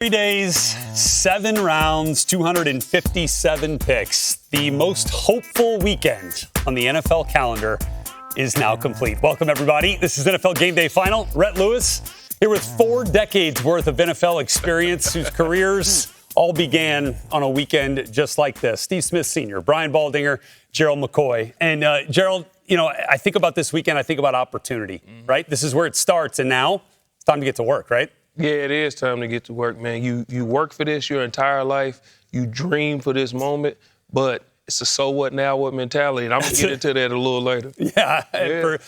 3 days, 7 rounds, 257 picks. The most hopeful weekend on the NFL calendar is now complete. Welcome, everybody. This is NFL Game Day Final. Rhett Lewis here with 4 decades worth of NFL experience, whose careers all began on a weekend just like this. Steve Smith Sr., Brian Baldinger, Gerald McCoy. And Gerald, you know, I think about this weekend, I think about opportunity, right? This is where it starts, and now it's time to get to work, right? Yeah, it is time to get to work, man. You work for this your entire life. You dream for this moment, but it's a so what now what mentality, and I'm going to get into that a little later. Yeah.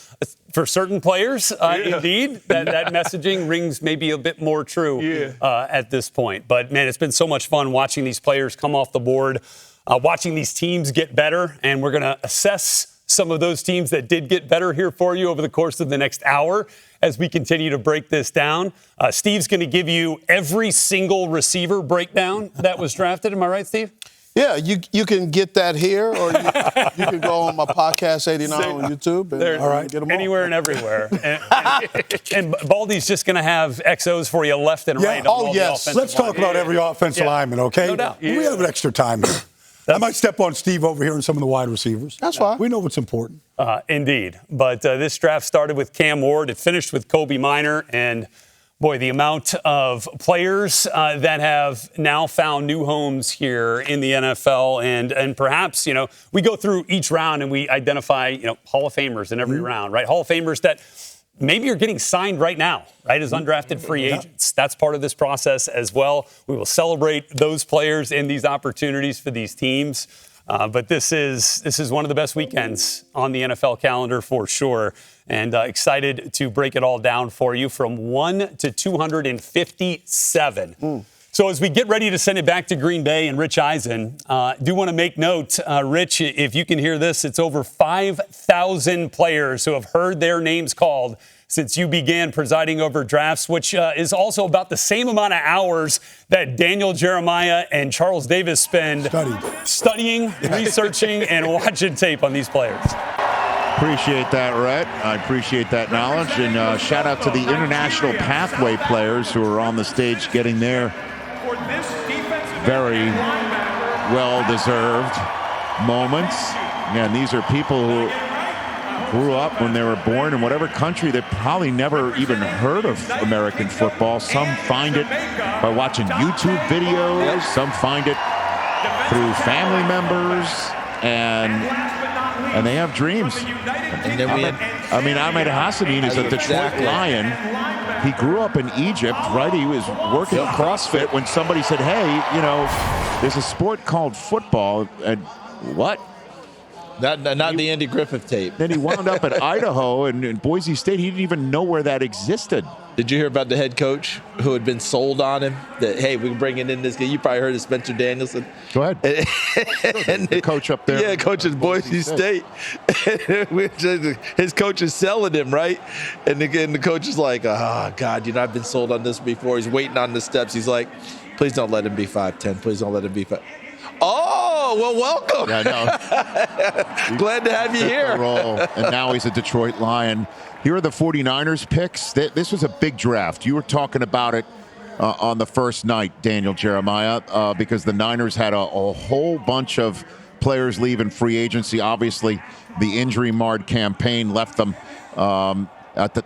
For certain players, indeed, that messaging rings maybe a bit more true at this point. But, man, it's been so much fun watching these players come off the board, watching these teams get better, and we're going to assess some of those teams that did get better here for you over the course of the next hour as we continue to break this down. Steve's going to give you every single receiver breakdown that was drafted. Am I right, Steve? Yeah, you can get that here, or you can go on my podcast 89 on YouTube. And, all right, get them anywhere and everywhere. And Baldy's just going to have XOs for you left and right. Oh, yes. Let's talk about every offensive lineman, okay? No doubt. We have extra time here. I might step on Steve over here and some of the wide receivers. That's fine. We know what's important. Indeed. But this draft started with Cam Ward. It finished with Kobe Minor. And, boy, the amount of players that have now found new homes here in the NFL. And perhaps, you know, we go through each round and we identify, you know, Hall of Famers in every round, right? Hall of Famers that maybe you're getting signed right now, right, as undrafted free agents. That's part of this process as well. We will celebrate those players and these opportunities for these teams. But this is one of the best weekends on the NFL calendar for sure. And excited to break it all down for you from 1 to 257. So as we get ready to send it back to Green Bay and Rich Eisen, do want to make note, Rich, if you can hear this, it's over 5,000 players who have heard their names called since you began presiding over drafts, which is also about the same amount of hours that Daniel Jeremiah and Charles Davis spend studying, researching, and watching tape on these players. Appreciate that, Rhett. I appreciate that knowledge. And shout out to the international pathway players who are on the stage getting their very well-deserved moments. And these are people who grew up when they were born in whatever country that probably never even heard of American football. Some find it by watching YouTube videos. Some find it through family members. And they have dreams. And then Ahmed Hassanin is a Detroit Lion. He grew up in Egypt, right? He was working CrossFit when somebody said, hey, you know, there's a sport called football. And what? Not the Andy Griffith tape. Then he wound up at Idaho and in Boise State. He didn't even know where that existed. Did you hear about the head coach who had been sold on him? That, hey, we're bringing in this guy. You probably heard of Spencer Danielson. Go ahead. And the coach up there. Yeah, coach at Boise State. His coach is selling him, right? And again, the coach is like, oh, God, you know, I've been sold on this before. He's waiting on the steps. He's like, please don't let him be 5'10". Please don't let him be 5'10". Oh, well, welcome. Yeah, no. Glad to have you here. And now he's a Detroit Lion. Here are the 49ers picks. This was a big draft. You were talking about it on the first night, Daniel Jeremiah, because the Niners had a whole bunch of players leaving free agency. Obviously, the injury-marred campaign left them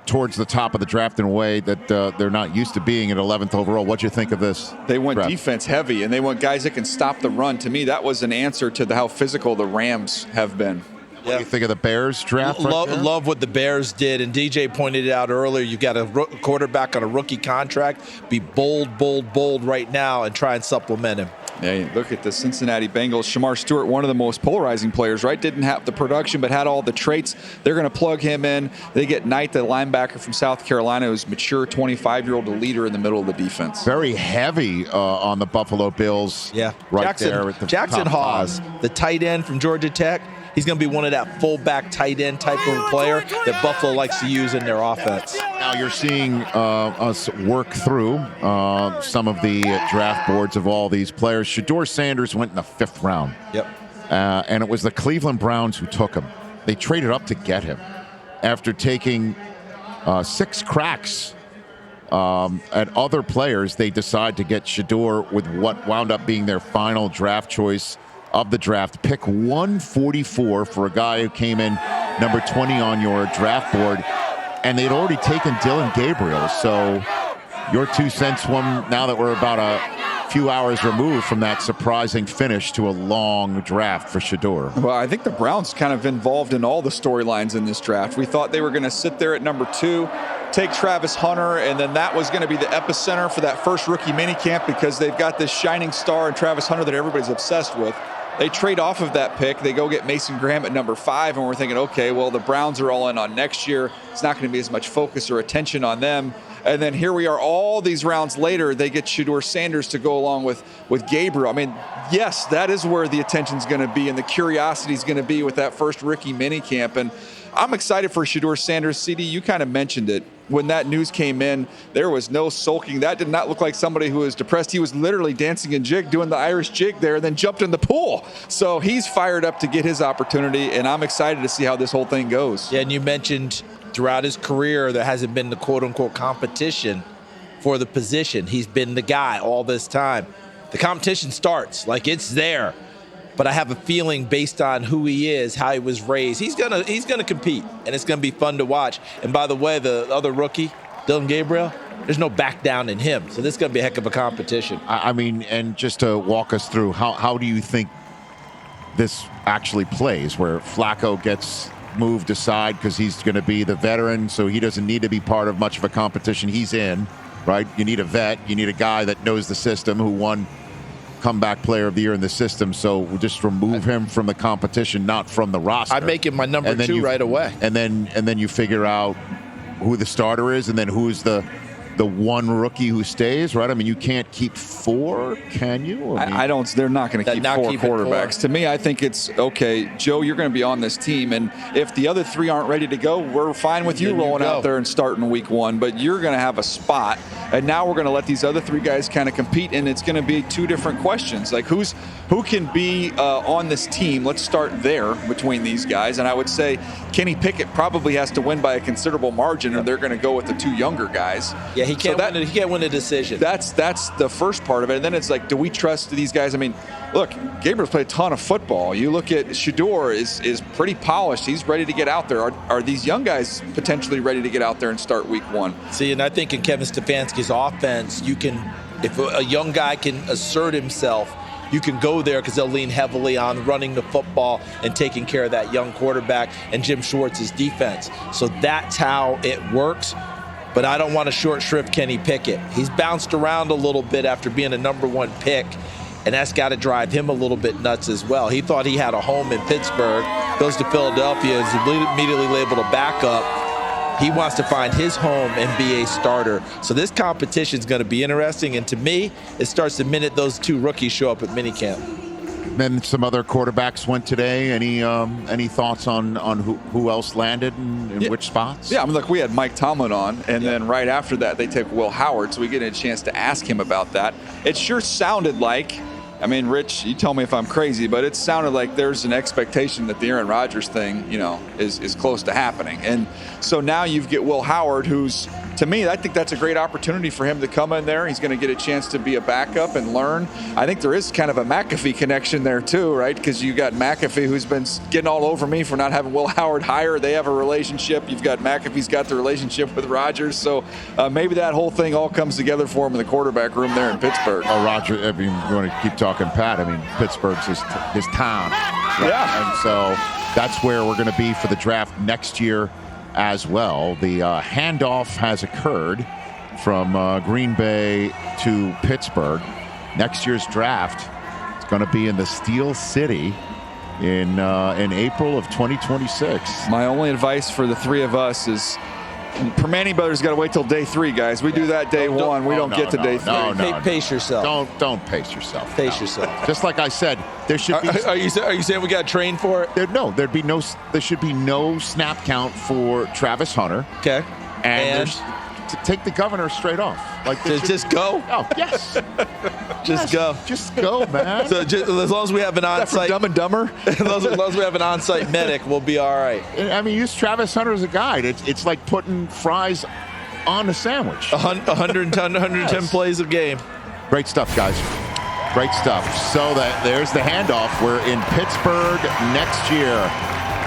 towards the top of the draft in a way that they're not used to being at 11th overall. What'd you think of this? They went draft? Defense heavy, and they want guys that can stop the run. To me, that was an answer to how physical the Rams have been. What do you think of the Bears draft? Love what the Bears did, and DJ pointed it out earlier. You've got a quarterback on a rookie contract. Be bold, bold, bold right now and try and supplement him. Yeah, look at the Cincinnati Bengals. Shamar Stewart, one of the most polarizing players, right? Didn't have the production, but had all the traits. They're going to plug him in. They get Knight, the linebacker from South Carolina, who's mature 25-year-old, a leader in the middle of the defense. Very heavy on the Buffalo Bills. Yeah, right there at the Jackson top Hawes, the tight end from Georgia Tech. He's going to be one of that fullback tight end type of player that Buffalo likes to use in their offense. Now you're seeing us work through some of the draft boards of all these players. Shedeur Sanders went in the 5th round. Yep. And it was the Cleveland Browns who took him. They traded up to get him after taking 6 cracks and other players, they decide to get SHEDEUR with what wound up being their final draft choice of the draft. Pick 144 for a guy who came in number 20 on your draft board, and they'd already taken Dylan Gabriel. So your 2 cents, one, now that we're about a few hours removed from that surprising finish to a long draft for SHEDEUR. Well, I think the Browns kind of involved in all the storylines in this draft. We thought they were going to sit there at number 2, take Travis Hunter, and then that was going to be the epicenter for that first rookie minicamp because they've got this shining star in Travis Hunter that everybody's obsessed with. They trade off of that pick. They go get Mason Graham at number 5, and we're thinking, okay, well, the Browns are all in on next year. It's not going to be as much focus or attention on them. And then here we are all these rounds later, they get SHEDEUR Sanders to go along with Gabriel. I mean, yes, that is where the attention's going to be and the curiosity is going to be with that first rookie minicamp. And I'm excited for SHEDEUR Sanders. CD, you kind of mentioned it. When that news came in, there was no sulking. That did not look like somebody who was depressed. He was literally dancing a jig, doing the Irish jig there, and then jumped in the pool. So he's fired up to get his opportunity, and I'm excited to see how this whole thing goes. Yeah, and you mentioned throughout his career there hasn't been the quote-unquote competition for the position. He's been the guy all this time. The competition starts, like it's there. But I have a feeling based on who he is, how he was raised, he's gonna compete, and it's gonna be fun to watch. And by the way, the other rookie, Dylan Gabriel, there's no back down in him. So this is gonna be a heck of a competition. I mean, and just to walk us through, how do you think this actually plays, where Flacco gets moved aside because he's going to be the veteran, so he doesn't need to be part of much of a competition. He's in, right? You need a vet. You need a guy that knows the system, who won comeback player of the year in the system. So we'll just remove him from the competition, not from the roster. I'd make him my number 2 right away. And then you figure out who the starter is, and then who's the one rookie who stays, right? I mean, you can't keep 4, can you? I don't. They're not going to keep 4 quarterbacks. To me, I think it's okay, Joe, you're going to be on this team, and if the other 3 aren't ready to go, we're fine with you rolling out there and starting week 1, but you're going to have a spot, and now we're going to let these other 3 guys kind of compete, and it's going to be 2 different questions, like who can be on this team. Let's start there between these guys, and I would say Kenny Pickett probably has to win by a considerable margin, or they're going to go with the 2 younger guys. Yeah, he can't win a decision. That's the first part of it. And then it's like, do we trust these guys? I mean, look, Gabriel's played a ton of football. You look at SHEDEUR is pretty polished. He's ready to get out there. Are these young guys potentially ready to get out there and start week 1? See, and I think in Kevin Stefanski's offense, if a young guy can assert himself, you can go there because they'll lean heavily on running the football and taking care of that young quarterback and Jim Schwartz's defense. So that's how it works. But I don't want to short shrift Kenny Pickett. He's bounced around a little bit after being a number 1 pick, and that's got to drive him a little bit nuts as well. He thought he had a home in Pittsburgh, goes to Philadelphia, is immediately labeled a backup. He wants to find his home and be a starter. So this competition is going to be interesting, and to me, it starts the minute those 2 rookies show up at minicamp. Then some other quarterbacks went today. Any thoughts on who else landed in which spots? Yeah, I mean, look, we had Mike Tomlin on, and then right after that, they take Will Howard, so we get a chance to ask him about that. It sure sounded like, I mean, Rich, you tell me if I'm crazy, but it sounded like there's an expectation that the Aaron Rodgers thing, is close to happening. And so now you get Will Howard, who's, to me, I think that's a great opportunity for him to come in there. He's going to get a chance to be a backup and learn. I think there is kind of a McAfee connection there too, right? Because you got McAfee, who's been getting all over me for not having Will Howard hire. They have a relationship. You've got McAfee's got the relationship with Rodgers. So maybe that whole thing all comes together for him in the quarterback room there in Pittsburgh. Oh, Roger, I mean, you want to keep talking Pat. I mean, Pittsburgh's his town. Right? Yeah. And so that's where we're going to be for the draft next year as well. The handoff has occurred from Green Bay to Pittsburgh. Next year's draft is going to be in the Steel City in April of 2026. My only advice for the 3 of us is, Permane Brothers got to wait till day 3, guys. We do that day 1. We don't get to day 3. Pace yourself. Don't pace yourself. Pace yourself. Just like I said, there should be. Are you saying we got to train for it? There should be no snap count for Travis Hunter. Okay. And to take the governor straight off. Like just go. Oh yes. Just go, man. So as long as we have an on-site Dumb and Dumber. as long as we have an on-site medic, we'll be all right. I mean, use Travis Hunter as a guide. It's like putting fries on the sandwich. 110 plays a game. Great stuff, guys. Great stuff. So there's the handoff. We're in Pittsburgh next year.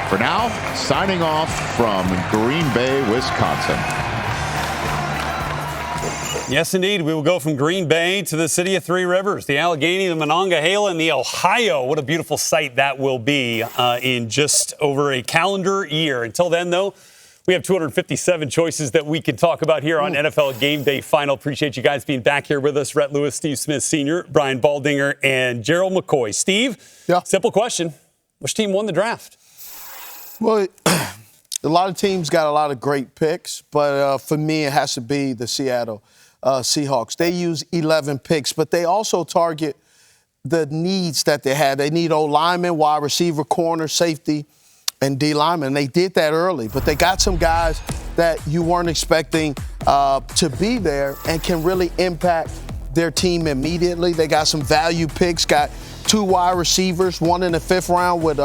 For now, signing off from Green Bay, Wisconsin. Yes, indeed. We will go from Green Bay to the city of Three Rivers, the Allegheny, the Monongahela, and the Ohio. What a beautiful sight that will be in just over a calendar year. Until then, though, we have 257 choices that we can talk about here on NFL Game Day Final. Appreciate you guys being back here with us. Rhett Lewis, Steve Smith Sr., Brian Baldinger, and Gerald McCoy. Steve, simple question. Which team won the draft? Well, a lot of teams got a lot of great picks, but for me, it has to be the Seattle Seahawks. They use 11 picks, but they also target the needs that they had. They need O-lineman, wide receiver, corner, safety, and D-lineman. They did that early, but they got some guys that you weren't expecting to be there and can really impact their team immediately. They got some value picks, got 2 wide receivers, one in the 5th round with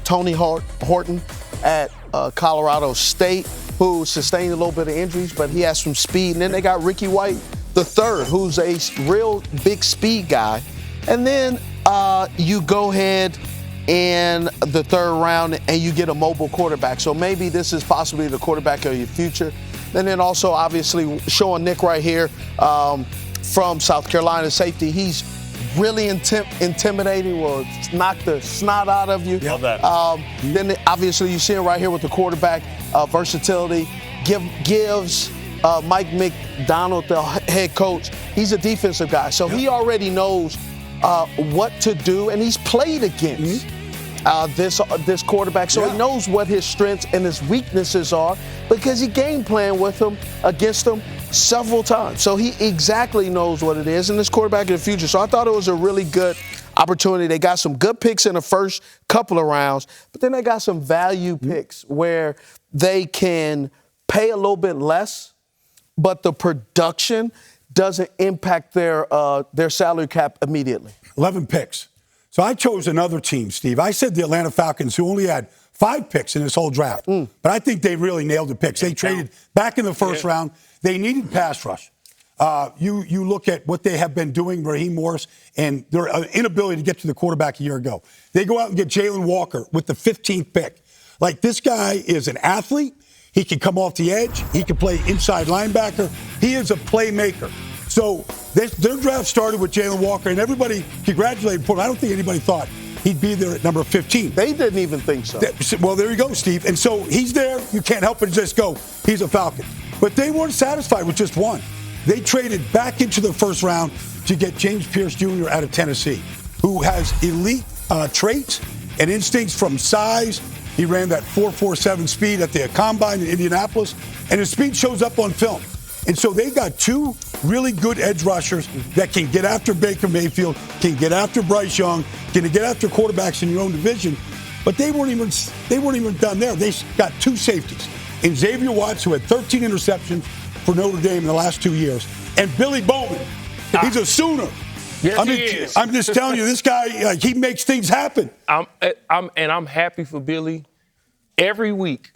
Tony Horton at Colorado State, who sustained a little bit of injuries, but he has some speed. And then they got Ricky White III, who's a real big speed guy. And then you go ahead in the 3rd round and you get a mobile quarterback. So maybe this is possibly the quarterback of your future. And then also, obviously, showing Nick right here from South Carolina safety. He's really intimidating, will knock the snot out of you. Love that. Then obviously you see him right here with the quarterback versatility. Gives Mike McDonald, the head coach, he's a defensive guy, so he already knows what to do, and he's played against this quarterback, so he knows what his strengths and his weaknesses are because he game planned with him against them several times. So he exactly knows what it is, and this quarterback in the future. So I thought it was a really good opportunity. They got some good picks in the first couple of rounds, but then they got some value picks where they can pay a little bit less, but the production doesn't impact their salary cap immediately. 11 picks. So I chose another team, Steve. I said the Atlanta Falcons, who only had 5 picks in this whole draft. But I think they really nailed the picks. They traded back in the first round. They needed pass rush. You look at what they have been doing, Raheem Morris, and their inability to get to the quarterback a year ago. They go out and get Jalen Walker with the 15th pick. Like, this guy is an athlete. He can come off the edge. He can play inside linebacker. He is a playmaker. So their draft started with Jalen Walker, and everybody congratulated him. I don't think anybody thought he'd be there at number 15. They didn't even think so. Well, there you go, Steve. And so he's there. You can't help but just go, he's a Falcon. But they weren't satisfied with just one. They traded back into the first round to get James Pierce Jr. out of Tennessee, who has elite traits and instincts from size. He ran that 4.47 speed at the Combine in Indianapolis, and his speed shows up on film. And so they got 2 really good edge rushers that can get after Baker Mayfield, can get after Bryce Young, can get after quarterbacks in your own division. But they weren't even done there. They got 2 safeties. And Xavier Watts, who had 13 interceptions for Notre Dame in the last 2 years, and Billy Bowman. He's a Sooner. Yes, he is. I'm just telling you, this guy, he makes things happen. I'm happy for Billy every week,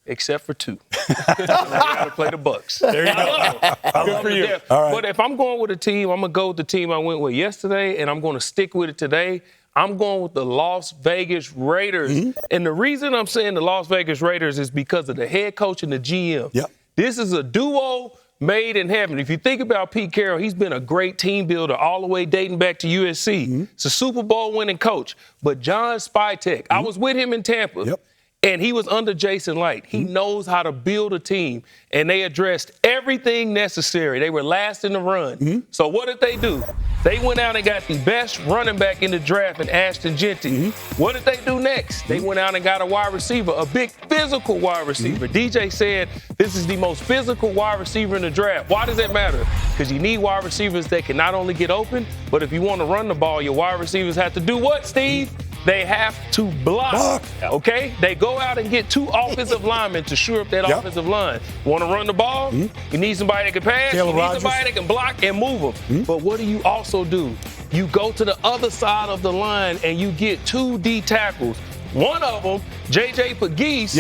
except for 2. I got to play the Bucks. There you go. Good for you. All right. But if I'm going with a team, I'm going to go with the team I went with yesterday, and I'm going to stick with it today. I'm going with the Las Vegas Raiders. And the reason I'm saying the Las Vegas Raiders is because of the head coach and the GM. Yep. This is a duo made in heaven. If you think about Pete Carroll, he's been a great team builder all the way dating back to USC. It's a Super Bowl winning coach. But John Spytek, I was with him in Tampa. Yep. And he was under Jason Light. He knows how to build a team, and they addressed everything necessary. They were last in the run. So what did they do? They went out and got the best running back in the draft in Ashton Genty. What did they do next? They went out and got a wide receiver, a big physical wide receiver. DJ said this is the most physical wide receiver in the draft. Why does that matter? Because you need wide receivers that can not only get open, but if you want to run the ball, your wide receivers have to do what, Steve? They have to block, okay? They go out and get 2 offensive linemen to shore up that offensive line. Want to run the ball? You need somebody that can pass. You need somebody that can block and move them. But what do you also do? You go to the other side of the line and you get 2 D tackles. One of them, J.J. Pegues,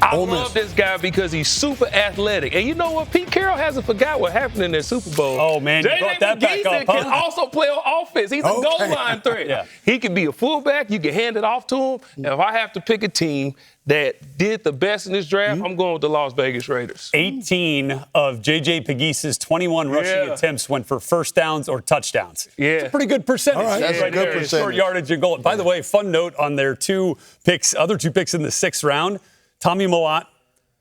I love this guy because he's super athletic. And you know what? Pete Carroll hasn't forgot what happened in that Super Bowl. Oh, man, you brought that back up, huh? Can also play on offense. He's a goal line threat. Yeah. He can be a fullback. You can hand it off to him. And if I have to pick a team that did the best in this draft, I'm going with the Las Vegas Raiders. 18 of J.J. Pegues's 21 rushing attempts went for first downs or touchdowns. Yeah. It's a pretty good percentage. All right. That's a good percentage. Short yardage and goal. By the way, fun note on their other two picks in the 6th round, Tommy Mellott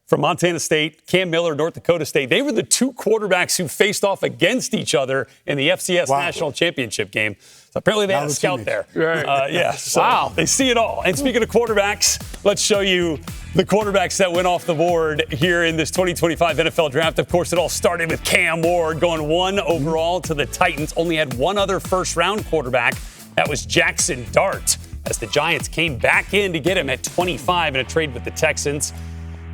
from Montana State, Cam Miller, North Dakota State. They were the two quarterbacks who faced off against each other in the FCS National Championship game. So apparently they had a scout there. Right. So they see it all. And speaking of quarterbacks, let's show you the quarterbacks that went off the board here in this 2025 NFL Draft. Of course, it all started with Cam Ward going 1 overall to the Titans. Only had one other first-round quarterback. That was Jackson Dart, as the Giants came back in to get him at 25 in a trade with the Texans.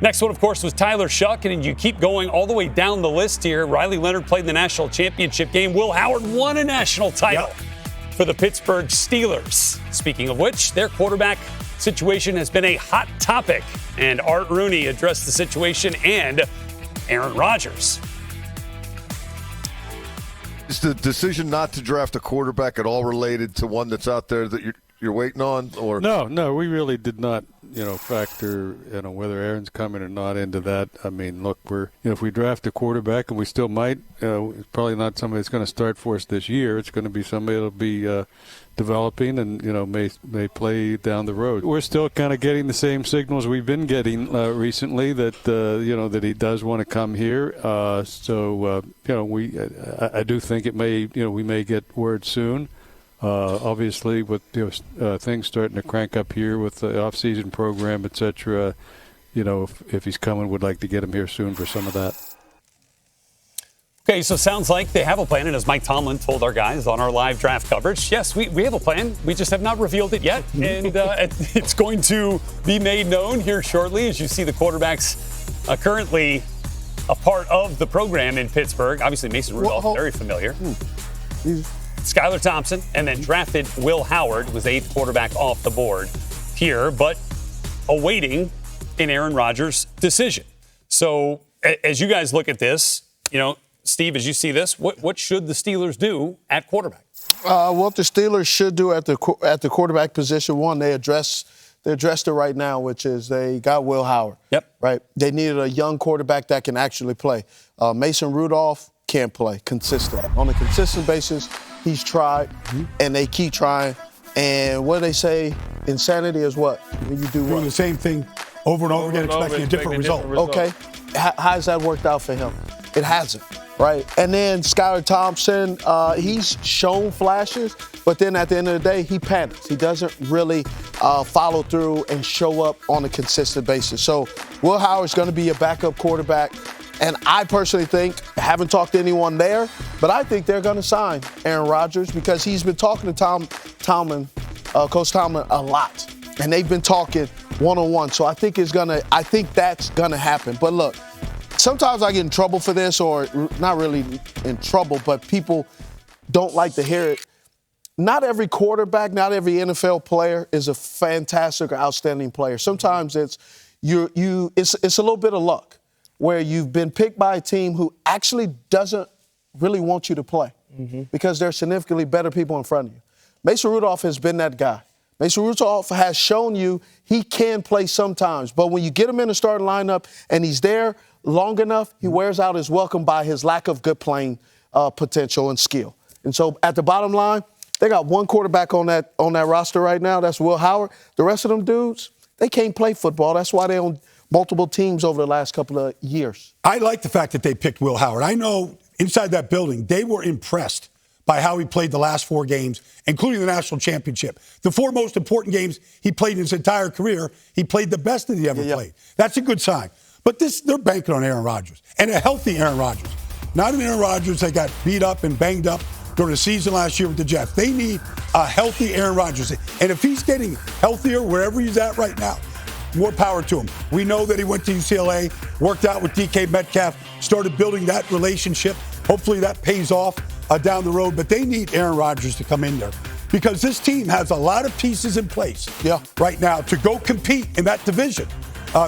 Next one, of course, was Tyler Shuck, and you keep going all the way down the list here. Riley Leonard played in the national championship game. Will Howard won a national title for the Pittsburgh Steelers. Speaking of which, their quarterback situation has been a hot topic, and Art Rooney addressed the situation and Aaron Rodgers. Is the decision not to draft a quarterback at all related to one that's out there that you're waiting on? Or No, we really did not, factor, whether Aaron's coming or not into that. I mean, look, if we draft a quarterback, and we still might, it's probably not somebody that's going to start for us this year. It's going to be somebody that'll be developing and, may play down the road. We're still kind of getting the same signals we've been getting recently that, that he does want to come here. I do think it may, we may get word soon. Obviously, with things starting to crank up here with the off-season program, et cetera, if he's coming, would like to get him here soon for some of that. Okay, so sounds like they have a plan, and as Mike Tomlin told our guys on our live draft coverage, yes, we have a plan. We just have not revealed it yet, and it's going to be made known here shortly as you see the quarterbacks currently a part of the program in Pittsburgh. Obviously, Mason Rudolph, very familiar. Skylar Thompson, and then drafted Will Howard, was 8th quarterback off the board here, but awaiting an Aaron Rodgers decision. So as you guys look at this, Steve, as you see this, what should the Steelers do at quarterback? What the Steelers should do at the quarterback position, one, they addressed it right now, which is they got Will Howard. Yep. Right. They needed a young quarterback that can actually play. Mason Rudolph can't play consistently. On a consistent basis, he's tried, and they keep trying. And what they say, insanity is what? When you do doing the same thing over and over again, expecting a different result. Okay. How's that worked out for him? It hasn't, right? And then Skylar Thompson, he's shown flashes, but then at the end of the day, he panics. He doesn't really follow through and show up on a consistent basis. So Will Howard's going to be a backup quarterback. And I personally think, I haven't talked to anyone there, but I think they're going to sign Aaron Rodgers because he's been talking to Coach Tomlin a lot. And they've been talking one-on-one. So I think that's going to happen. But look, sometimes I get in trouble for this, or not really in trouble, but people don't like to hear it. Not every quarterback, not every NFL player is a fantastic or outstanding player. Sometimes it's a little bit of luck, where you've been picked by a team who actually doesn't really want you to play because there are significantly better people in front of you. Mason Rudolph has been that guy. Mason Rudolph has shown you he can play sometimes, but when you get him in the starting lineup and he's there long enough, he wears out his welcome by his lack of good playing potential and skill. And so at the bottom line, they got one quarterback on that roster right now. That's Will Howard. The rest of them dudes, they can't play football. That's why they on multiple teams over the last couple of years. I like the fact that they picked Will Howard. I know inside that building, they were impressed by how he played the last 4 games, including the national championship. The 4 most important games he played in his entire career, he played the best that he ever played. That's a good sign. But they're banking on Aaron Rodgers, and a healthy Aaron Rodgers. Not an Aaron Rodgers that got beat up and banged up during the season last year with the Jets. They need a healthy Aaron Rodgers. And if he's getting healthier wherever he's at right now, more power to him. We know that he went to UCLA, worked out with DK Metcalf, started building that relationship. Hopefully that pays off down the road. But they need Aaron Rodgers to come in there because this team has a lot of pieces in place right now to go compete in that division.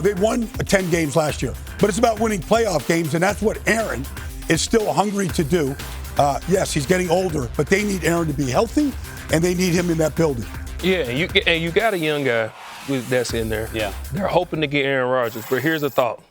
They won 10 games last year. But it's about winning playoff games, and that's what Aaron is still hungry to do. Yes, he's getting older, but they need Aaron to be healthy, and they need him in that building. Yeah, you got a young guy that's in there. Yeah. They're hoping to get Aaron Rodgers, but here's a thought.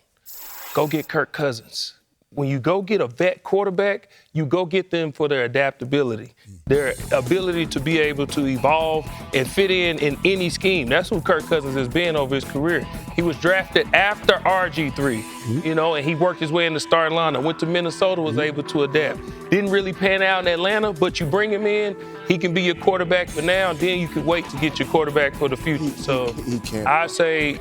Go get Kirk Cousins. When you go get a vet quarterback, you go get them for their adaptability, their ability to be able to evolve and fit in any scheme. That's who Kirk Cousins has been over his career. He was drafted after RG3, and he worked his way in the starting lineup. Went to Minnesota, was able to adapt. Didn't really pan out in Atlanta, but you bring him in, he can be your quarterback for now, and then you can wait to get your quarterback for the future. So I say,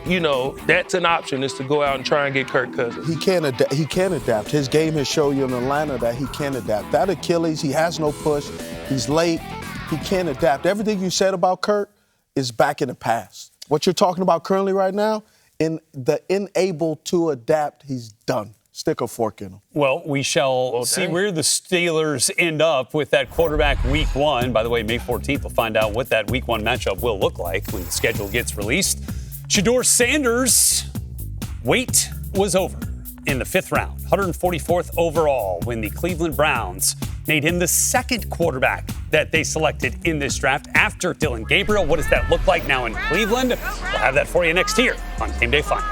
that's an option, is to go out and try and get Kirk Cousins. He can adapt. His game has shown you in Atlanta that he can adapt. That Achilles, he has no push. He's late. He can adapt. Everything you said about Kirk is back in the past. What you're talking about currently right now, in the unable to adapt, he's done. Stick a fork in him. Well, we shall see where the Steelers end up with that quarterback week 1. By the way, May 14th, we'll find out what that week 1 matchup will look like when the schedule gets released. SHEDEUR Sanders' wait was over in the 5th round, 144th overall, when the Cleveland Browns made him the second quarterback that they selected in this draft after Dylan Gabriel. What does that look like now in Cleveland? We'll have that for you next here on Gameday Final.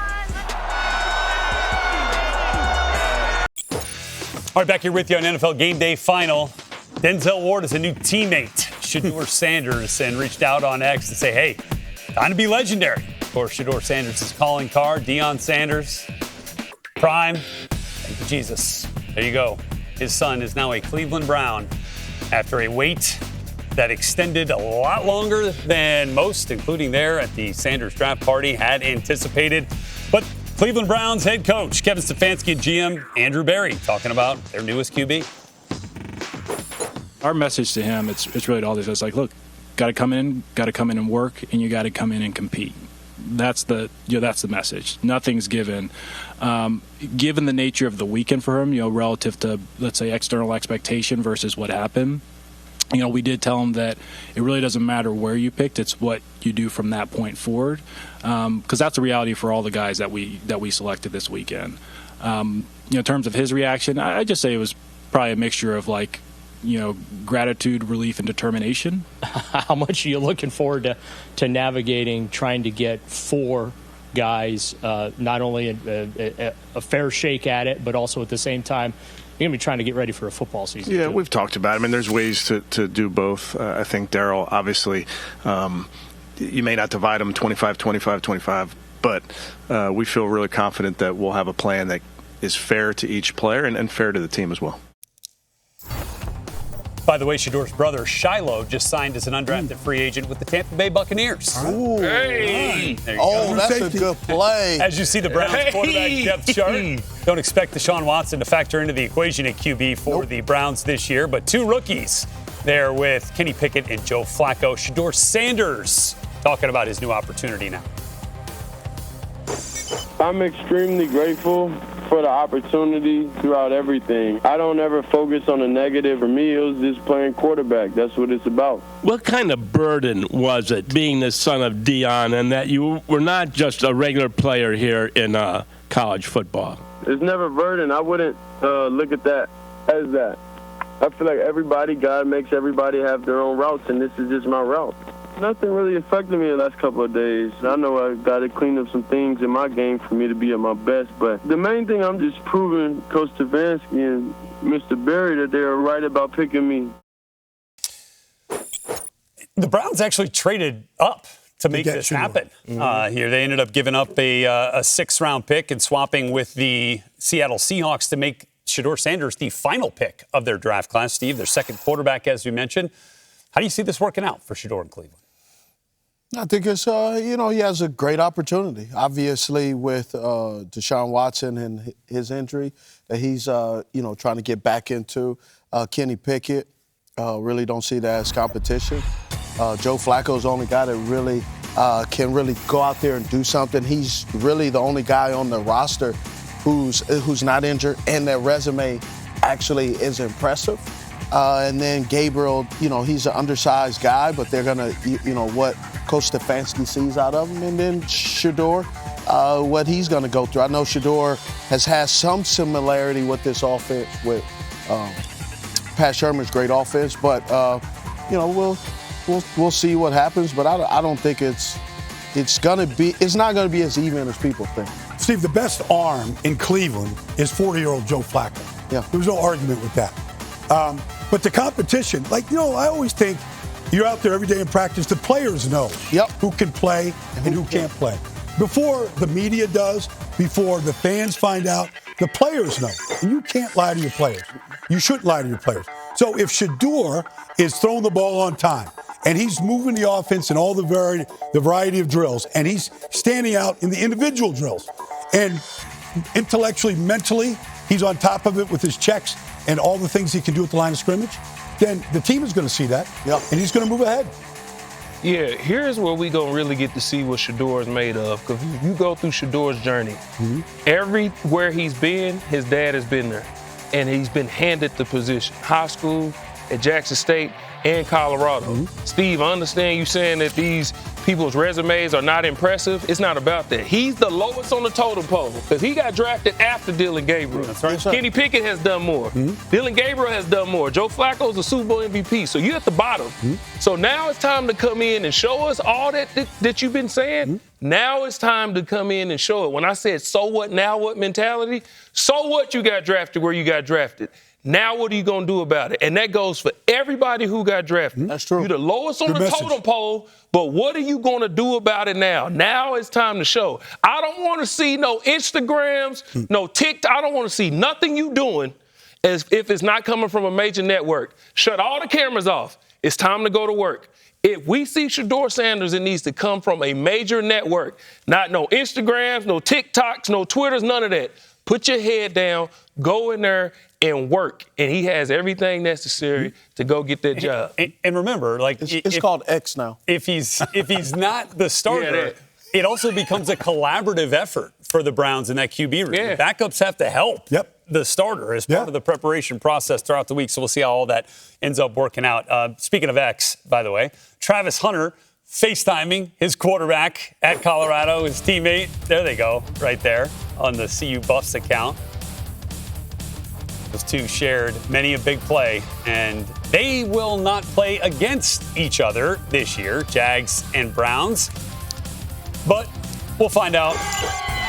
All right, back here with you on NFL Gameday Final. Denzel Ward is a new teammate, SHEDEUR Sanders, and reached out on X to say, hey, time to be legendary. Of course, SHEDEUR Sanders' calling card, Deion Sanders, Prime. Thank you, Jesus. There you go. His son is now a Cleveland Brown after a wait that extended a lot longer than most, including there at the Sanders draft party, had anticipated. But Cleveland Browns head coach Kevin Stefanski and GM Andrew Berry talking about their newest QB. Our message to him, it's really all this. It's like, look, got to come in and work, and you got to come in and compete. That's the message. Nothing's given. Given the nature of the weekend for him, relative to, let's say, external expectation versus what happened, we did tell him that it really doesn't matter where you picked; it's what you do from that point forward. Because that's the reality for all the guys that we selected this weekend. In terms of his reaction, I just say it was probably a mixture of gratitude, relief, and determination. How much are you looking forward to navigating trying to get 4 guys, not only a fair shake at it, but also at the same time, you're going to be trying to get ready for a football season? Yeah, we've talked about it. I mean, there's ways to do both. I think, Daryl, obviously, you may not divide them 25-25-25, but we feel really confident that we'll have a plan that is fair to each player and fair to the team as well. By the way, SHEDEUR's brother, Shiloh, just signed as an undrafted free agent with the Tampa Bay Buccaneers. Ooh. Hey! There you go. That's a good play. As you see the Browns quarterback depth chart, don't expect Deshaun Watson to factor into the equation at QB for the Browns this year, but 2 rookies there with Kenny Pickett and Joe Flacco. SHEDEUR Sanders talking about his new opportunity now. I'm extremely grateful for the opportunity throughout everything. I don't ever focus on the negative. For me, it was just playing quarterback. That's what it's about. What kind of burden was it being the son of Deion and that you were not just a regular player here in college football? It's never a burden. I wouldn't look at that as that. I feel like God makes everybody have their own routes, and this is just my route. Nothing really affected me the last couple of days. I know I got to clean up some things in my game for me to be at my best, but the main thing, I'm just proving Coach Stefanski and Mr. Berry that they're right about picking me. The Browns actually traded up to make this happen here. They ended up giving up a 6th-round pick and swapping with the Seattle Seahawks to make SHEDEUR Sanders the final pick of their draft class. Steve, their second quarterback, as we mentioned. How do you see this working out for SHEDEUR in Cleveland? I think it's, he has a great opportunity. Obviously, with Deshaun Watson and his injury that he's, trying to get back into. Kenny Pickett, really don't see that as competition. Joe Flacco's the only guy that really can really go out there and do something. He's really the only guy on the roster who's not injured, and their resume actually is impressive. And then Gabriel, he's an undersized guy, but they're going to, what Coach Stefanski sees out of him. And then SHEDEUR, what he's going to go through. I know SHEDEUR has had some similarity with this offense with Pat Shermer's great offense, but we'll see what happens. But I don't think it's not going to be as even as people think. Steve, the best arm in Cleveland is 40-year-old Joe Flacco. Yeah, there's no argument with that. But the competition, I always think you're out there every day in practice. The players know who can play and who can't play. Before the media does, before the fans find out, the players know. And you can't lie to your players. You shouldn't lie to your players. So if SHEDEUR is throwing the ball on time, and he's moving the offense in all the variety of drills, and he's standing out in the individual drills, and intellectually, mentally, he's on top of it with his checks and all the things he can do at the line of scrimmage, then the team is going to see that, and he's going to move ahead. Yeah, here's where we going to really get to see what SHEDEUR is made of. Because if you go through SHEDEUR's journey, everywhere he's been, his dad has been there. And he's been handed the position. High school, at Jackson State, and Colorado. Steve, I understand you saying that these people's resumes are not impressive. It's not about that. He's the lowest on the totem pole because he got drafted after Dylan Gabriel. That's right. Kenny Pickett has done more. Dylan Gabriel has done more. Joe Flacco's a Super Bowl MVP. So you're at the bottom. So now it's time to come in and show us all that you've been saying. Now it's time to come in and show it. When I said so what, now what mentality, so what you got drafted where you got drafted. Now what are you going to do about it? And that goes for everybody who got drafted. That's true. You're the lowest on the totem pole, but what are you going to do about it now? Now it's time to show. I don't want to see no Instagrams, no TikTok. I don't want to see nothing you doing as if it's not coming from a major network. Shut all the cameras off. It's time to go to work. If we see SHEDEUR Sanders, it needs to come from a major network. Not no Instagrams, no TikToks, no Twitters, none of that. Put your head down, go in there and work. And he has everything necessary to go get that job. And remember, it's called X now. If he's not the starter, it also becomes a collaborative effort for the Browns in that QB room. The backups have to help the starter as part of the preparation process throughout the week. So we'll see how all that ends up working out. Speaking of X, by the way, Travis Hunter FaceTiming his quarterback at Colorado, his teammate. There they go, right there on the CU Buffs account. Those two shared many a big play, and they will not play against each other this year, Jags and Browns. But we'll find out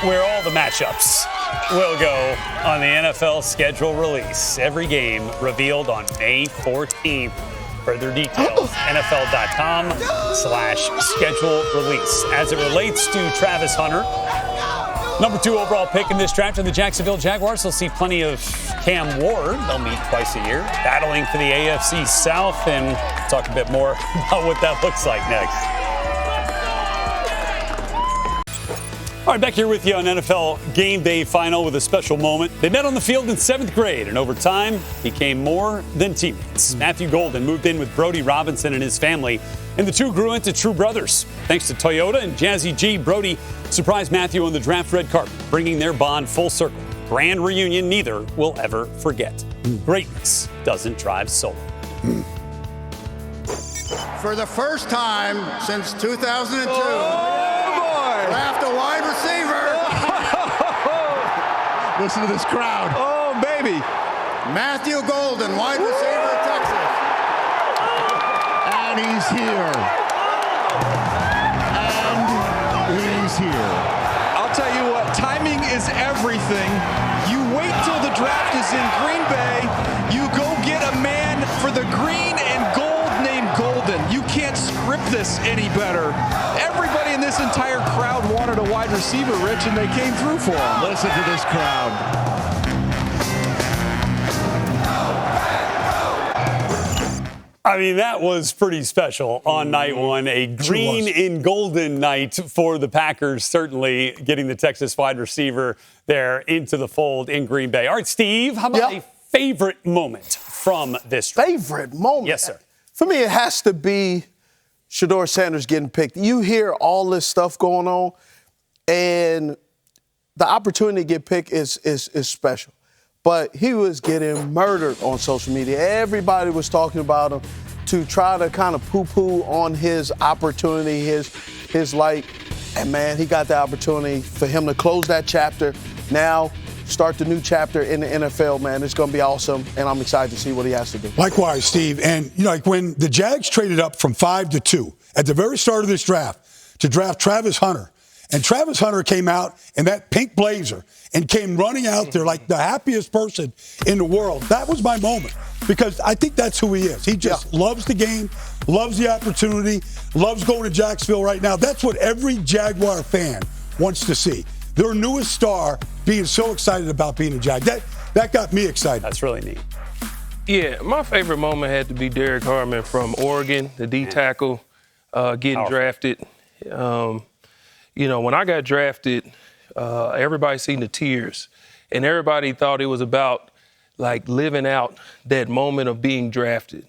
where all the matchups will go on the NFL schedule release. Every game revealed on May 14th. Further details, NFL.com/schedule release. As it relates to Travis Hunter, number 2 overall pick in this draft of the Jacksonville Jaguars, they'll see plenty of Cam Ward. They'll meet twice a year, battling for the AFC South, and we'll talk a bit more about what that looks like next. All right, back here with you on NFL Game Day Final with a special moment. They met on the field in 7th grade and over time became more than teammates. Matthew Golden moved in with Brody Robinson and his family, and the two grew into true brothers. Thanks to Toyota and Jazzy G, Brody surprised Matthew on the draft red carpet, bringing their bond full circle. Grand reunion neither will ever forget. Greatness doesn't drive solo. For the first time since 2002, draft a wide receiver. Listen to this crowd. Oh, baby. Matthew Golden, wide receiver of Texas. And he's here. And he's here. I'll tell you what, timing is everything. You wait till the draft is in Green Bay. You go get a man for the green and gold named Golden. You can't script this any better. Everybody in this entire crowd wanted a wide receiver, Rich, and they came through for him. Listen to this crowd. I mean, that was pretty special on night one. A green and golden night for the Packers, certainly getting the Texas wide receiver there into the fold in Green Bay. All right, Steve, how about a favorite moment from this draft? Favorite moment? Yes, sir. For me, it has to be SHEDEUR Sanders getting picked. You hear all this stuff going on, and the opportunity to get picked is special. But he was getting murdered on social media. Everybody was talking about him to try to kind of poo-poo on his opportunity, his light. And, man, he got the opportunity for him to close that chapter. Now start the new chapter in the NFL, man. It's going to be awesome, and I'm excited to see what he has to do. Likewise, Steve. And, like when the Jags traded up from 5 to 2 at the very start of this draft to draft Travis Hunter, and Travis Hunter came out in that pink blazer and came running out there like the happiest person in the world. That was my moment because I think that's who he is. He just loves the game, loves the opportunity, loves going to Jacksonville right now. That's what every Jaguar fan wants to see. Their newest star being so excited about being a Jag. That got me excited. That's really neat. Yeah, my favorite moment had to be Derek Harmon from Oregon, the D tackle, getting drafted. When I got drafted, everybody seen the tears, and everybody thought it was about like living out that moment of being drafted.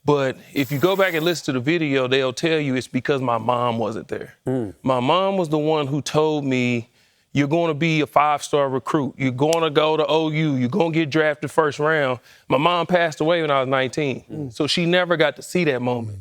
But if you go back and listen to the video, they'll tell you it's because my mom wasn't there. My mom was the one who told me, you're going to be a 5-star recruit. You're going to go to OU. You're going to get drafted first round. My mom passed away when I was 19, so she never got to see that moment.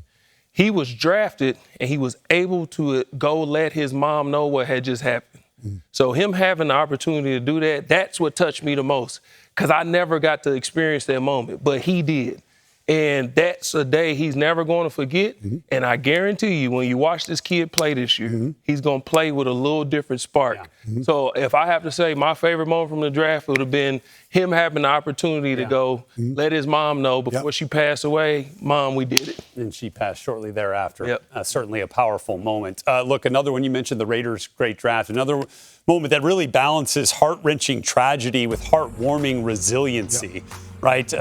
He was drafted, and he was able to go let his mom know what had just happened. So him having the opportunity to do that, that's what touched me the most, because I never got to experience that moment, but he did. And that's a day he's never going to forget. And I guarantee you, when you watch this kid play this year, he's going to play with a little different spark. So if I have to say my favorite moment from the draft, it would have been him having the opportunity to go let his mom know before she passed away, Mom, we did it. And she passed shortly thereafter. Certainly a powerful moment. Look, another one, you mentioned the Raiders' great draft. Another moment that really balances heart-wrenching tragedy with heartwarming resiliency, right?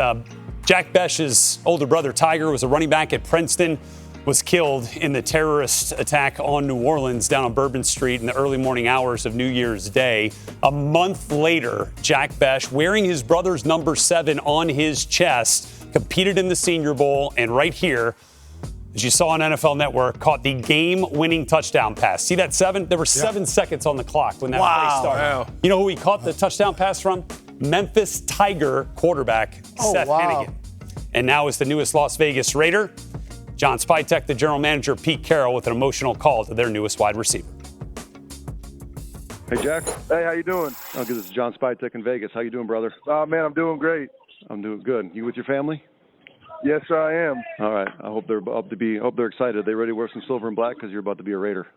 Jack Besh's older brother, Tiger, was a running back at Princeton, was killed in the terrorist attack on New Orleans down on Bourbon Street in the early morning hours of New Year's Day. A month later, Jack Besh, wearing his brother's number 7 on his chest, competed in the Senior Bowl, and right here, as you saw on NFL Network, caught the game-winning touchdown pass. See that 7? There were 7 seconds on the clock when that play started. You know who he caught the touchdown pass from? Memphis Tiger quarterback Seth Hennigan. And now is the newest Las Vegas Raider. John Spytek, the general manager, Pete Carroll, with an emotional call to their newest wide receiver. Hey, Jack. Hey, how you doing? Oh, good. This is John Spytek in Vegas. How you doing, brother? Man, I'm doing great. I'm doing good. You with your family? Yes, sir, I am. All right. I hope they're excited. They ready to wear some silver and black because you're about to be a Raider.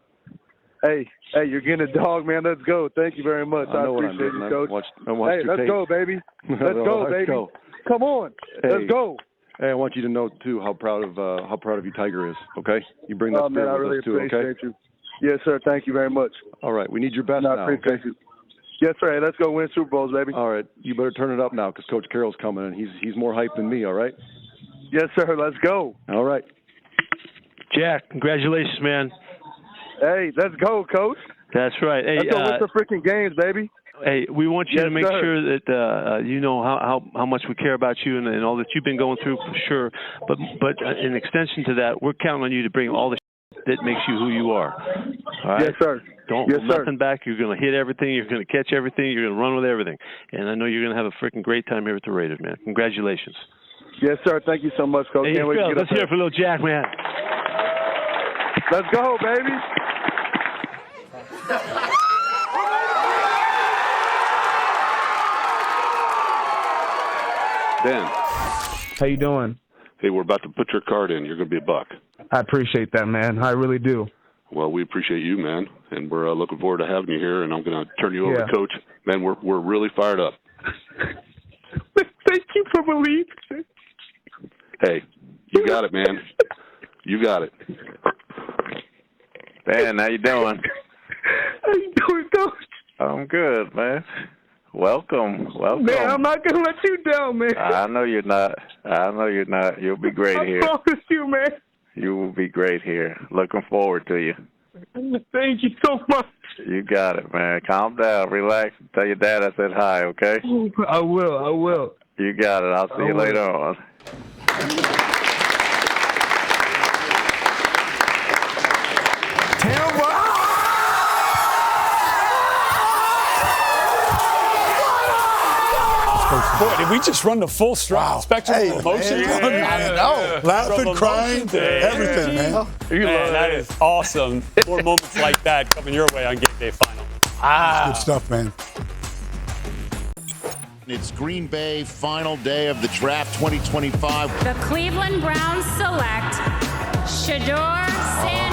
Hey, you're getting a dog, man. Let's go. Thank you very much. I appreciate you, Coach. Hey, let's go, baby. Let's go, baby. Go. Come on. Hey. Let's go. Hey, I want you to know too how proud of you Tiger is. Okay, you bring that spirit man, I really with us too. appreciate Okay. you. Yes, sir. Thank you very much. All right, we need your best I now. appreciate you. Yes, sir. Hey, let's go win Super Bowls, baby. All right, you better turn it up now because Coach Carroll's coming and he's more hyped than me. All right. Yes, sir. Let's go. All right. Jack, congratulations, man. Hey, let's go, Coach. That's right. Hey, let's go win some freaking games, baby. Hey, we want you to make sure that you know how much we care about you and all that you've been going through for sure. But in extension to that, we're counting on you to bring all the that makes you who you are. All right? Yes, sir. Don't hold nothing back. You're going to hit everything. You're going to catch everything. You're going to run with everything. And I know you're going to have a freaking great time here at the Raiders, man. Congratulations. Yes, sir. Thank you so much, Coach. Hey, Can't wait to get let's hear it for little Jack, man. Let's go, baby. Dan. How you doing? Hey, we're about to put your card in. You're going to be a buck. I appreciate that, man. I really do. Well, we appreciate you, man, and we're looking forward to having you here. And I'm going to turn you over to Coach. Man, we're really fired up. Thank you for believing. Hey, you got it, man. You got it. Dan, how you doing? How you doing, Coach? I'm good, man. Welcome. Man, I'm not going to let you down, man. I know you're not. You'll be great here. I promise you, man. You will be great here. Looking forward to you. Thank you so much. You got it, man. Calm down. Relax. Tell your dad I said hi, okay? I will. You got it. I'll see you later on. Boy, Did we just run the full spectrum of emotions? I know. Laughing, crying, everything, man. Man, that is awesome. More moments like that coming your way on Game Day Final. Good stuff, man. It's Green Bay, final day of the draft 2025. The Cleveland Browns select SHEDEUR Sanders.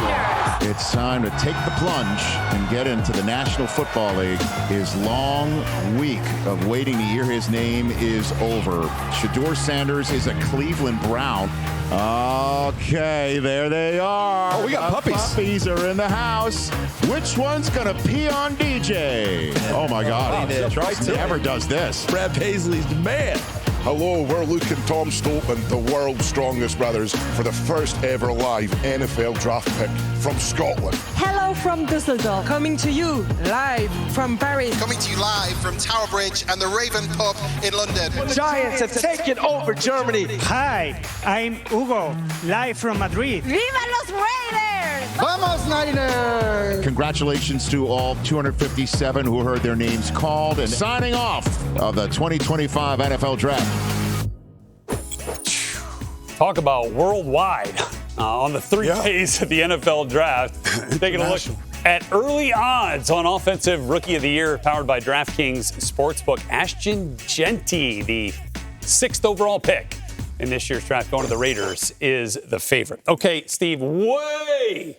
It's time to take the plunge and get into the National Football League. His long week of waiting to hear his name is over. SHEDEUR Sanders is a Cleveland Brown. Okay, there they are. Oh, we got puppies. Puppies are in the house. Which one's gonna pee on DJ? Oh my God, he never does this. Brad Paisley's the man. Hello, we're Luke and Tom Stoltman, the world's strongest brothers, for the first ever live NFL draft pick from Scotland. Hello from Düsseldorf. Coming to you live from Paris. Coming to you live from Tower Bridge and the Raven Pub in London. The Giants have taken over Germany. Hi, I'm Hugo, live from Madrid. Viva los Raiders! Vamos Niners! Congratulations to all 257 who heard their names called and signing off of the 2025 NFL Draft. Talk about worldwide on the 3 days of the NFL Draft. Taking a look at early odds on Offensive Rookie of the Year, powered by DraftKings Sportsbook. Ashton Genty, the 6th overall pick in this year's draft, going to the Raiders, is the favorite. Okay, Steve, way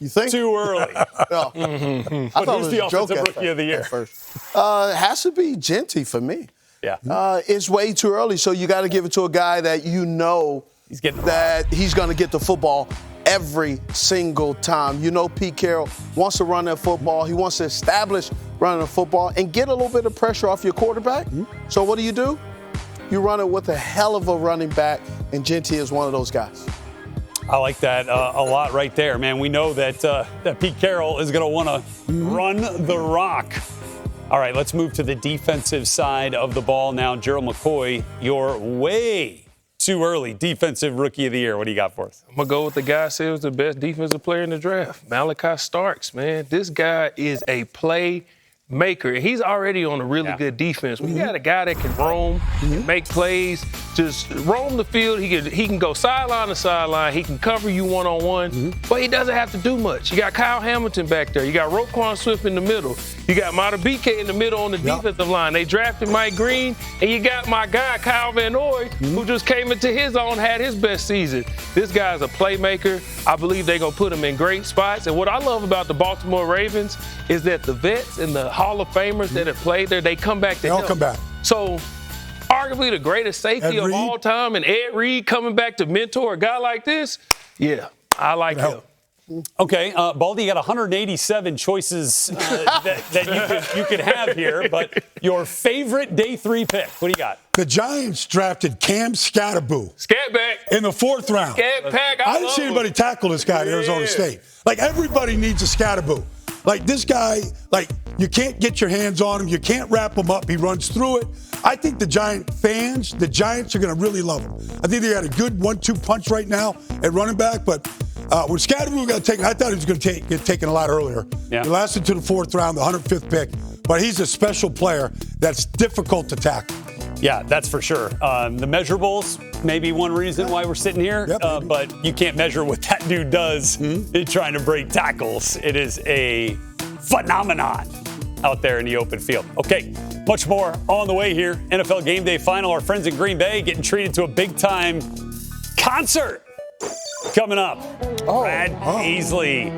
you think? Too early. I thought it was the a joke Offensive Rookie of the Year? First. It has to be Genty for me. Yeah. It's way too early, so you got to give it to a guy that you know he's going to get the football every single time. You know Pete Carroll wants to run that football. He wants to establish running the football and get a little bit of pressure off your quarterback. So what do? You run it with a hell of a running back, and Genty is one of those guys. I like that a lot right there, man. We know that Pete Carroll is going to want to run the rock. All right, let's move to the defensive side of the ball now. Gerald McCoy, you're way too early. Defensive Rookie of the Year. What do you got for us? I'm going to go with the guy who said was the best defensive player in the draft, Malachi Starks, man. This guy is a playmaker. He's already on a really good defense. We got a guy that can roam, make plays, just roam the field. He can go sideline to sideline. He can cover you one-on-one, but he doesn't have to do much. You got Kyle Hamilton back there. You got Roquan Swift in the middle. You got Madubuike in the middle on the defensive line. They drafted Mike Green, and you got my guy, Kyle Van Noy, who just came into his own, had his best season. This guy's a playmaker. I believe they're going to put him in great spots. And what I love about the Baltimore Ravens is that the vets and the Hall of Famers that have played there, they come back to help. They all come back. So arguably the greatest safety of all time, and Ed Reed coming back to mentor a guy like this, I like him. Okay, Baldy, you got 187 choices that you could have here, but your favorite day 3 pick, what do you got? The Giants drafted Cam Scatterboo. Scatback. In the 4th round. Scatback, I didn't see anybody tackle this guy at Arizona State. Like, everybody needs a Scatterboo. Like, this guy, you can't get your hands on him. You can't wrap him up. He runs through it. I think the Giants are going to really love him. I think they got a good 1-2 punch right now at running back, but when Scatterboo got taken, I thought he was going to get taken a lot earlier. He lasted to the 4th round, the 105th pick, but he's a special player that's difficult to tackle. Yeah, that's for sure. The measurables, maybe one reason why we're sitting here, but you can't measure what that dude does in trying to break tackles. It is a phenomenon out there in the open field. Okay, much more on the way here. NFL Game Day Final. Our friends in Green Bay getting treated to a big-time concert coming up. Brad Paisley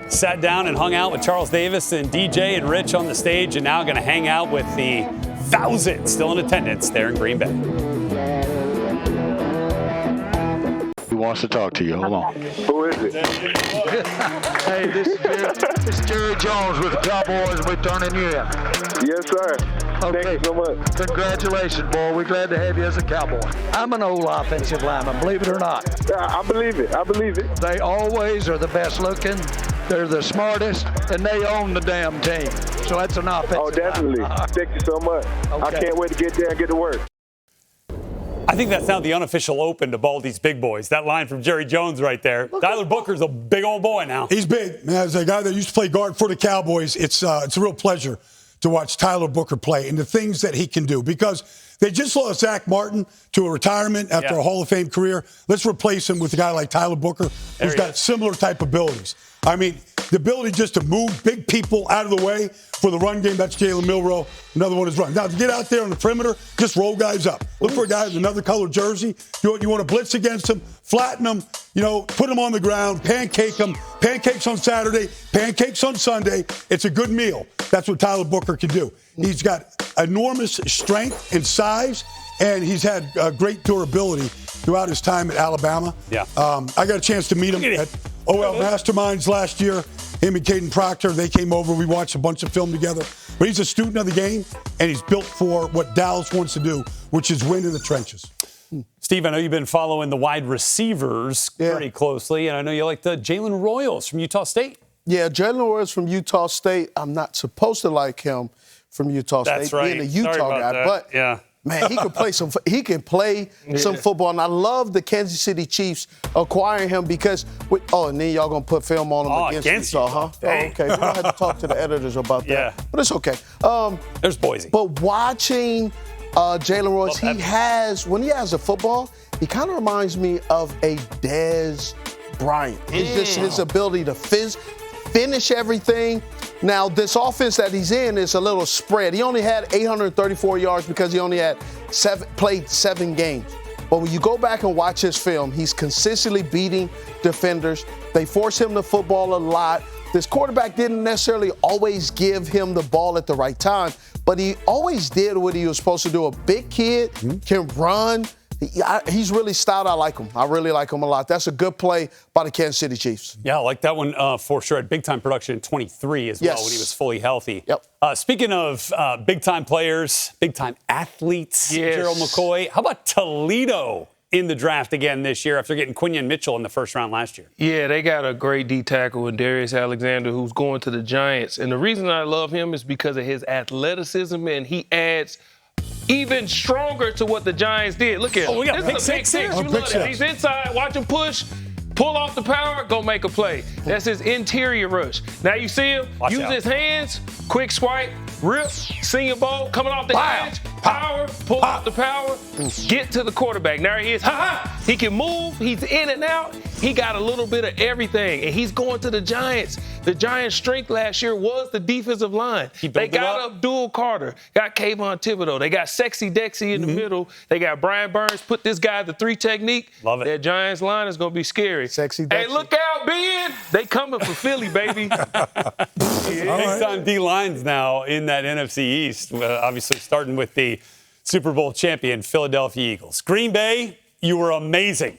sat down and hung out with Charles Davis and DJ and Rich on the stage, and now going to hang out with the thousands still in attendance there in Green Bay. He wants to talk to you. Hold on. Who is it? Hey, this is Jerry Jones with the Cowboys. We're turning you in. Yes, sir. Okay. Thank you so much. Congratulations, boy. We're glad to have you as a Cowboy. I'm an old offensive lineman, believe it or not. Yeah, I believe it. I believe it. They always are the best looking. They're the smartest, and they own the damn team. So that's an offensive. Oh, definitely. Thank you so much. Okay. I can't wait to get there and get to work. I think that's now the unofficial open to Baldy's Big Boys. That line from Jerry Jones right there. Tyler Booker's a big old boy now. He's big. Man, as a guy that used to play guard for the Cowboys, it's a real pleasure to watch Tyler Booker play and the things that he can do. Because They just lost Zach Martin to a retirement after a Hall of Fame career. Let's replace him with a guy like Tyler Booker, who's got similar type abilities. I mean, the ability just to move big people out of the way for the run game, that's Jalen Milroe. Another one is run. Now, to get out there on the perimeter, just roll guys up. Look for a guy with another colored jersey. You want to blitz against him, flatten them, put them on the ground, pancake them. Pancakes on Saturday, pancakes on Sunday. It's a good meal. That's what Tyler Booker can do. He's got enormous strength and size, and he's had great durability throughout his time at Alabama. Yeah. I got a chance to meet him at OL Masterminds last year. Him and Caden Proctor, they came over. We watched a bunch of film together. But he's a student of the game, and he's built for what Dallas wants to do, which is win in the trenches. Steve, I know you've been following the wide receivers pretty closely, and I know you like the Jalen Royals from Utah State. Yeah, Jalen Royals from Utah State. I'm not supposed to like him from Utah State. That's right. Being a Utah guy, that. but man, he can play some. He can play some football, and I love the Kansas City Chiefs acquiring him because. And then y'all gonna put film on him against Utah, huh? Oh, okay. We're gonna have to talk to the editors about that. But it's okay. There's Boise. But watching Jalen Royals, when he has the football, he kind of reminds me of a Dez Bryant. It's just his ability to finish everything. Now, this offense that he's in is a little spread. He only had 834 yards because he only had played 7 games. But when you go back and watch his film, he's consistently beating defenders. They force him to football a lot. This quarterback didn't necessarily always give him the ball at the right time, but he always did what he was supposed to do. A big kid, can run. He's really stout. I like him. I really like him a lot. That's a good play by the Kansas City Chiefs. Yeah, I like that one for sure. Had big-time production in 23 as well when he was fully healthy. Yep. Speaking of big-time players, big-time athletes, Gerald McCoy, how about Toledo in the draft again this year after getting Quinion Mitchell in the first round last year? Yeah, they got a great D tackle in Darius Alexander who's going to the Giants. And the reason I love him is because of his athleticism, and he adds even stronger to what the Giants did. Look at him. We got this is a pick six. You love it. He's inside. Watch him push. Pull off the power, go make a play. That's his interior rush. Now you see him use his hands, quick swipe, rip, senior bowl, coming off the edge, power, pull off the power, get to the quarterback. Now he is, he can move, he's in and out. He got a little bit of everything, and he's going to the Giants. The Giants' strength last year was the defensive line. They got Abdul Carter, got Kayvon Thibodeau. They got Sexy Dexy in the middle. They got Brian Burns, put this guy the 3 technique. Love it. That Giants line is going to be scary. Sexy Dexy. Hey, look out, Ben. They coming for Philly, baby. Big-time D-lines now in that NFC East, obviously starting with the Super Bowl champion Philadelphia Eagles. Green Bay, you were amazing